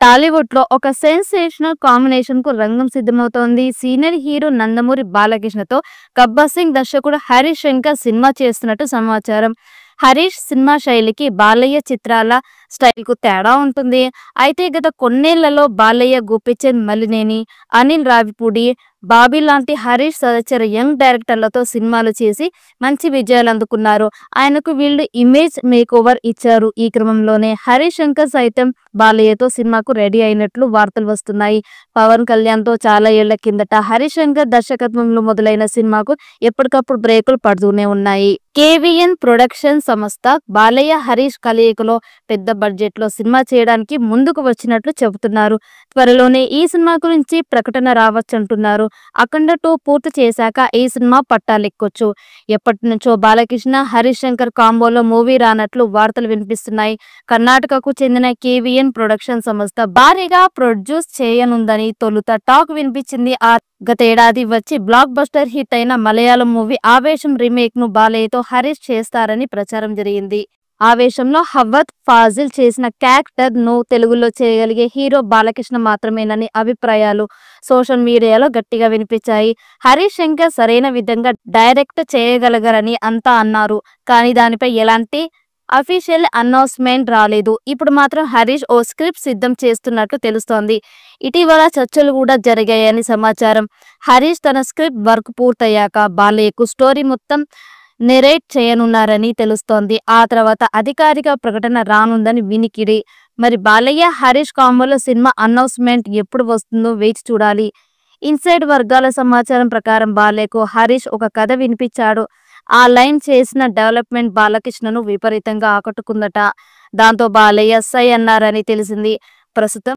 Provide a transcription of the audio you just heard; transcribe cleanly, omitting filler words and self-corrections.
టాలీవుడ్ లో ఒక sensational combination కు రంగం సిద్ధమవుతోంది. సీనియర్ హీరో నందమూరి బాలకృష్ణతో గబ్బర్ సింగ్ దర్శకుడు హరీష్ శంకర్ సినిమా చేస్తున్నట్టు సమాచారం. హరీష్ సినిమా శైలికి బాలయ్య చిత్రాల స్టైల్ కు తేడా ఉంటుంది. అయితే గత కొన్నేళ్లలో బాలయ్య, గోపీచంద్ మలినేని, అనిల్ రావిపూడి, బాబీ లాంటి హరీష్ సహచర యంగ్ డైరెక్టర్లతో సినిమాలు చేసి మంచి విజయాలు అందుకున్నారు. ఆయనకు వీళ్ళు ఇమేజ్ మేక్ ఓవర్ ఇచ్చారు. ఈ క్రమంలోనే హరీష్ శంకర్ సైతం బాలయ్యతో సినిమాకు రెడీ అయినట్లు వార్తలు వస్తున్నాయి. పవన్ కళ్యాణ్ తో చాలా ఏళ్ల కిందట హరీష్ శంకర్ దర్శకత్వంలో మొదలైన సినిమాకు ఎప్పటికప్పుడు బ్రేకులు పడుతూనే ఉన్నాయి. కేవీఎన్ ప్రొడక్షన్ సంస్థ బాలయ్య, హరీష్ కలయికలో పెద్ద బడ్జెట్ లో సినిమా చేయడానికి ముందుకు వచ్చినట్లు చెబుతున్నారు. త్వరలోనే ఈ సినిమా గురించి ప్రకటన రావచ్చంటున్నారు. అఖండ 2 పూర్తి చేశాక ఈ సినిమా పట్టాలెక్కొచ్చు. ఎప్పటి నుంచో బాలకృష్ణ, హరీష్ శంకర్ కాంబోలో మూవీ రానట్లు వార్తలు వినిపిస్తున్నాయి. కర్ణాటకకు చెందిన కేవీఎన్ ప్రొడక్షన్ సంస్థ భారీగా ప్రొడ్యూస్ చేయనుందని తొలుత టాక్ వినిపించింది. గతేడాది వచ్చి బ్లాక్ బస్టర్ హిట్ అయిన మలయాళం మూవీ ఆవేశం రీమేక్ ను బాలయ్యతో హరీష్ చేస్తారని ప్రచారం జరిగింది. ఆవేశంలో హవ్వత్ ఫాజిల్ చేసిన క్యారెక్టర్ ను తెలుగులో చేయగలిగే హీరో బాలకృష్ణ మాత్రమేనని అభిప్రాయాలు సోషల్ మీడియాలో గట్టిగా వినిపించాయి. హరీష్ శంకర్ సరైన విధంగా డైరెక్ట్ చేయగలగరని అంతా అన్నారు. కానీ దానిపై ఎలాంటి అఫీషియల్ అనౌన్స్మెంట్ రాలేదు. ఇప్పుడు మాత్రం హరీష్ ఓ స్క్రిప్ట్ సిద్ధం చేస్తున్నట్లు తెలుస్తోంది. ఇటీవల చర్చలు కూడా జరిగాయని సమాచారం. హరీష్ తన స్క్రిప్ట్ వర్క్ పూర్తయ్యాక బాలయ్యకు స్టోరీ మొత్తం నెరేట్ చేయనున్నారని తెలుస్తోంది. ఆ తర్వాత అధికారిక ప్రకటన రానుందని వినికిడి. మరి బాలయ్య, హరీష్ కాంబోలో సినిమా అనౌన్స్మెంట్ ఎప్పుడు వస్తుందో వేచి చూడాలి. ఇన్సైడ్ వర్గాల సమాచారం ప్రకారం బాలయ్యకు హరీష్ ఒక కథ వినిపించాడు. ఆ లైన్ చేసిన డెవలప్మెంట్ బాలకృష్ణను విపరీతంగా ఆకట్టుకుందట. దాంతో బాలయ్య సై అన్నారని తెలిసింది. ప్రస్తుతం